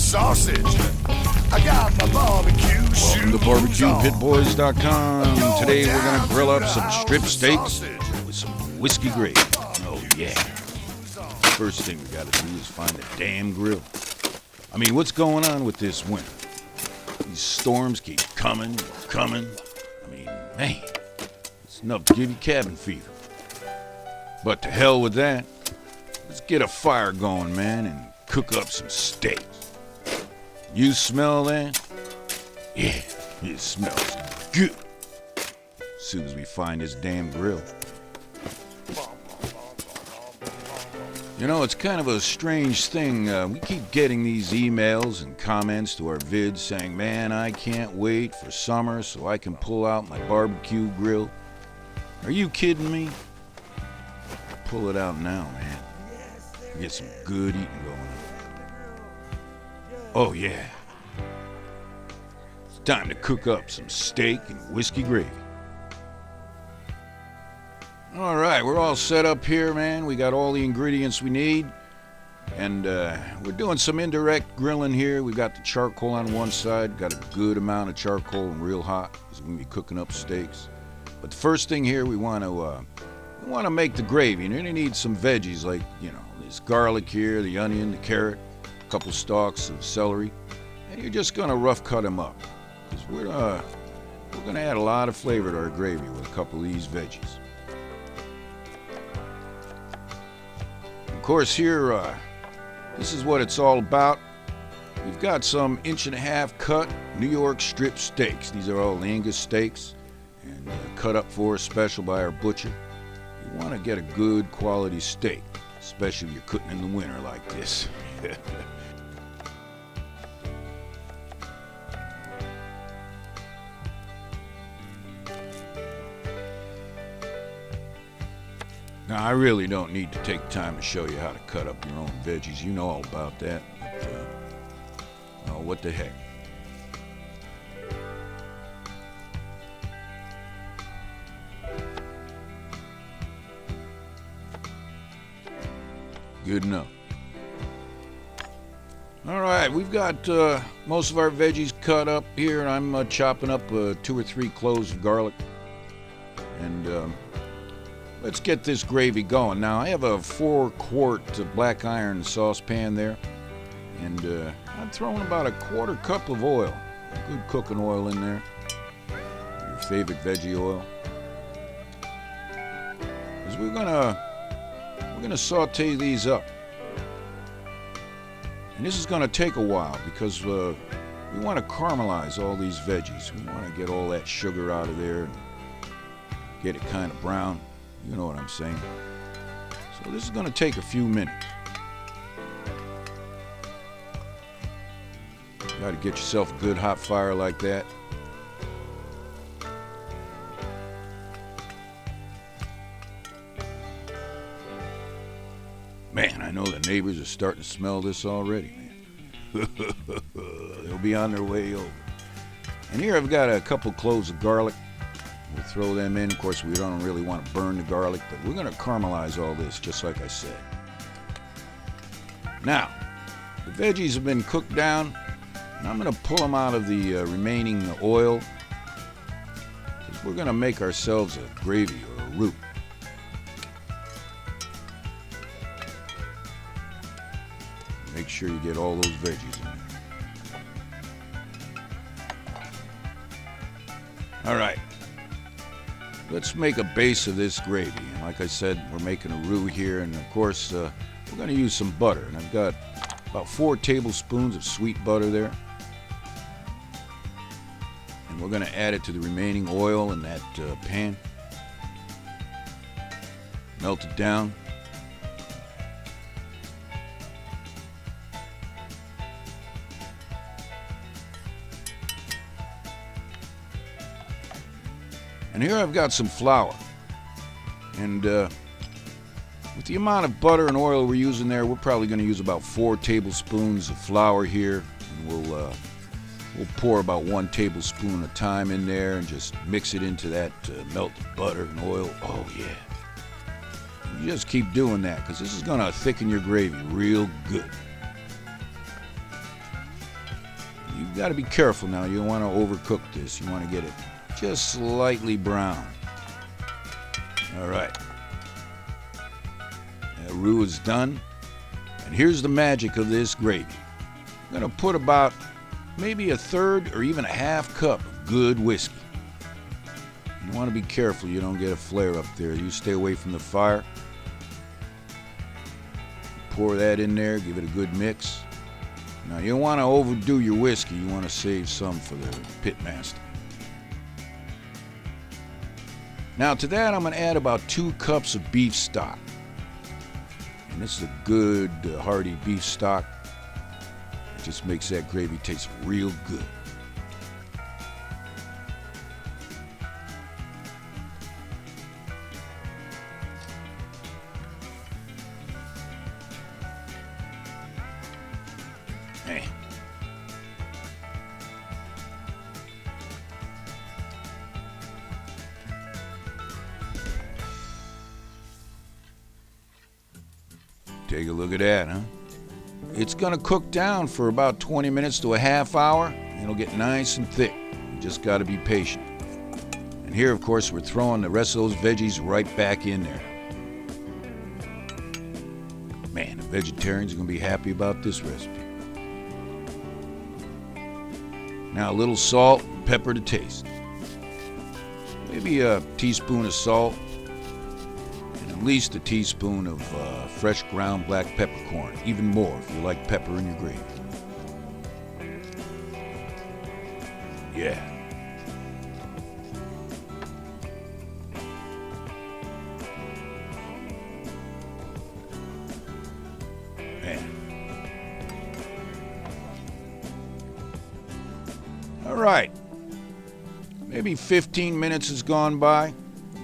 sausage. I got my barbecue shoes. Welcome to BBQPitBoys.com. Today we're gonna grill up some strip steaks with some whiskey gravy. Oh yeah. First thing we gotta do is find a damn grill. I mean, what's going on with this winter? These storms keep coming. I mean, man, it's enough to give you cabin fever. But to hell with that. Let's get a fire going, man, and cook up some steaks. You smell that? Yeah, it smells good. As soon as we find this damn grill. You know, it's kind of a strange thing. We keep getting these emails and comments to our vids saying, man, I can't wait for summer so I can pull out my barbecue grill. Are you kidding me? Pull it out now, man. Get some good eating going on. Oh yeah. It's time to cook up some steak and whiskey gravy. All right, we're all set up here, man. We got all the ingredients we need. And we're doing some indirect grilling here. We got the charcoal on one side. Got a good amount of charcoal and real hot because we're going to be cooking up steaks. But the first thing here, we want to make the gravy. And you're going to need some veggies like, you know, this garlic here, the onion, the carrot, a couple stalks of celery. And you're just going to rough cut them up. Because we're going to add a lot of flavor to our gravy with a couple of these veggies. Of course, here, this is what it's all about. We've got some 1.5-inch cut New York strip steaks. These are all Angus steaks and cut up for us special by our butcher. You want to get a good quality steak, especially if you're cooking in the winter like this. Now, I really don't need to take time to show you how to cut up your own veggies. You know all about that. But, oh, what the heck. Good enough. All right, we've got most of our veggies cut up here, and I'm chopping up 2 or 3 cloves of garlic. And let's get this gravy going. Now, I have a 4-quart black iron saucepan there, and I'm throwing about a 1/4 cup of oil, good cooking oil in there, your favorite veggie oil. Because we're gonna saute these up. And this is gonna take a while because we want to caramelize all these veggies. We want to get all that sugar out of there and get it kind of brown. You know what I'm saying. So this is gonna take a few minutes. You gotta get yourself a good hot fire like that. Man, I know the neighbors are starting to smell this already, man. They'll be on their way over. And here I've got a couple cloves of garlic. We'll throw them in. Of course, we don't really want to burn the garlic, but we're going to caramelize all this, just like I said. Now, the veggies have been cooked down, and I'm going to pull them out of the remaining oil. Because we're going to make ourselves a gravy or a roux. Make sure you get all those veggies in there. All right. Let's make a base of this gravy. And like I said, we're making a roux here. And of course, we're going to use some butter. And I've got about 4 tablespoons of sweet butter there. And we're going to add it to the remaining oil in that pan. Melt it down. And here I've got some flour. And with the amount of butter and oil we're using there, we're probably going to use about 4 tablespoons of flour here. And we'll pour about 1 tablespoon at a time in there and just mix it into that melted butter and oil. Oh, yeah. You just keep doing that because this is going to thicken your gravy real good. You've got to be careful now. You don't want to overcook this. You want to get it just slightly brown. All right. That roux is done. And here's the magic of this gravy. I'm going to put about maybe a third or even a half cup of good whiskey. You want to be careful you don't get a flare up there. You stay away from the fire. Pour that in there, give it a good mix. Now you don't want to overdo your whiskey. You want to save some for the pit master. Now to that I'm going to add about 2 cups of beef stock. And this is a good hearty beef stock. It just makes that gravy taste real good. Man. Take a look at that, huh? It's gonna cook down for about 20 minutes to a half hour. It'll get nice and thick. You just gotta be patient. And here, of course, we're throwing the rest of those veggies right back in there. Man, the vegetarians are gonna be happy about this recipe. Now a little salt and pepper to taste. Maybe a teaspoon of salt. At least a teaspoon of fresh ground black peppercorn, even more if you like pepper in your gravy. Yeah. Man. All right. Maybe 15 minutes has gone by.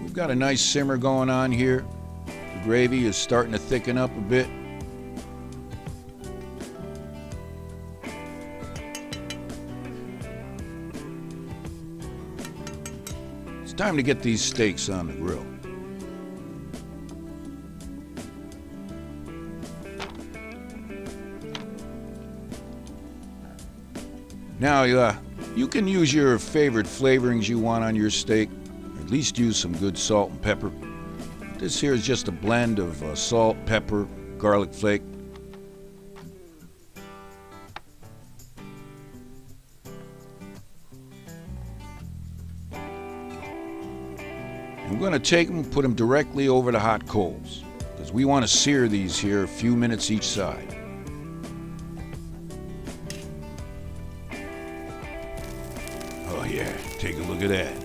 We've got a nice simmer going on here. The gravy is starting to thicken up a bit. It's time to get these steaks on the grill. Now, you can use your favorite flavorings you want on your steak. At least use some good salt and pepper. This here is just a blend of salt, pepper, garlic flake. I'm going to take them and put them directly over the hot coals because we want to sear these here a few minutes each side. Oh yeah, take a look at that.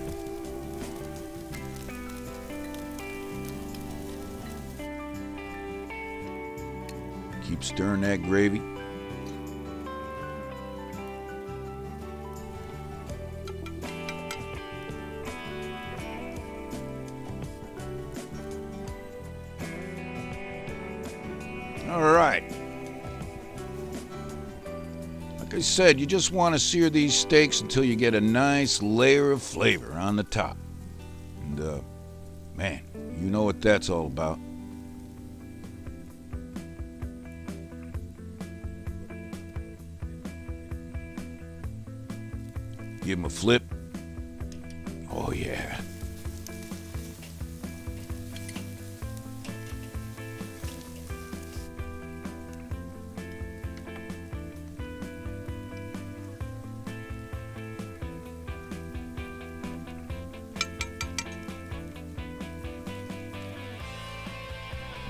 Keep stirring that gravy. All right. Like I said, you just want to sear these steaks until you get a nice layer of flavor on the top. And, man, you know what that's all about. Give them a flip. Oh, yeah.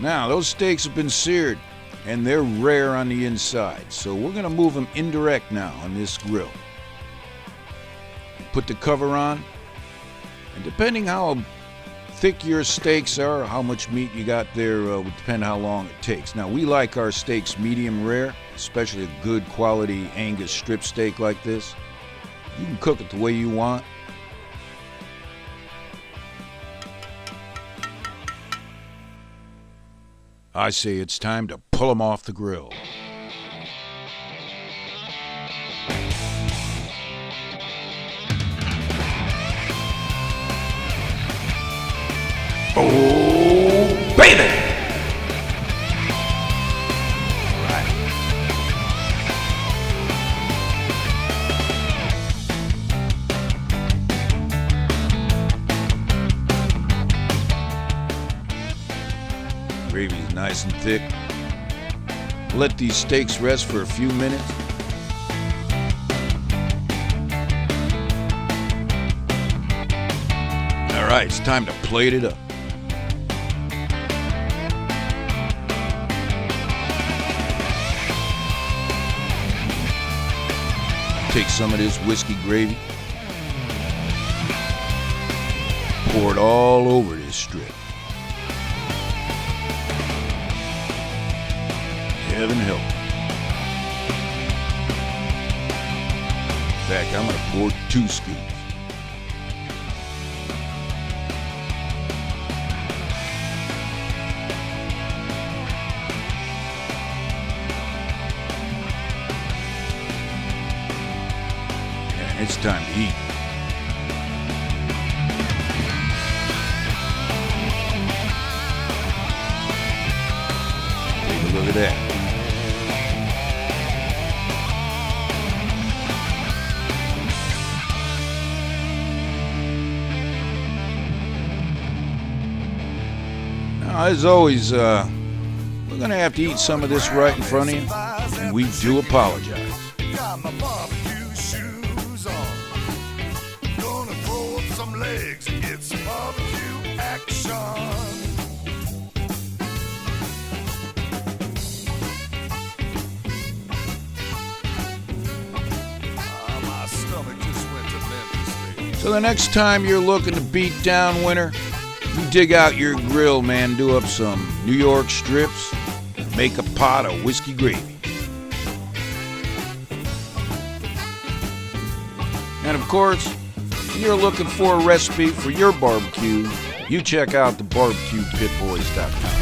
Now, those steaks have been seared, and they're rare on the inside, so we're going to move them indirect now on this grill. Put the cover on, and depending how thick your steaks are, how much meat you got there, will depend how long it takes. Now, we like our steaks medium rare, especially a good quality Angus strip steak like this. You can cook it the way you want. I say it's time to pull them off the grill. Oh, baby! Right. Gravy's nice and thick. Let these steaks rest for a few minutes. Alright, it's time to plate it up. Take some of this whiskey gravy. Pour it all over this strip. Heaven help. In fact, I'm gonna pour 2 scoops. And it's time to eat. Take a look at that. Now, as always, we're going to have to eat some of this right in front of you, and we do apologize. Got my barbecue shoes on. Gonna throw up some legs and get some barbecue action. My stomach just went to Memphis. So the next time you're looking to beat down winter, you dig out your grill, man, do up some New York strips, make a pot of whiskey gravy. And of course, when you're looking for a recipe for your barbecue, you check out the BBQ Pit Boys.com.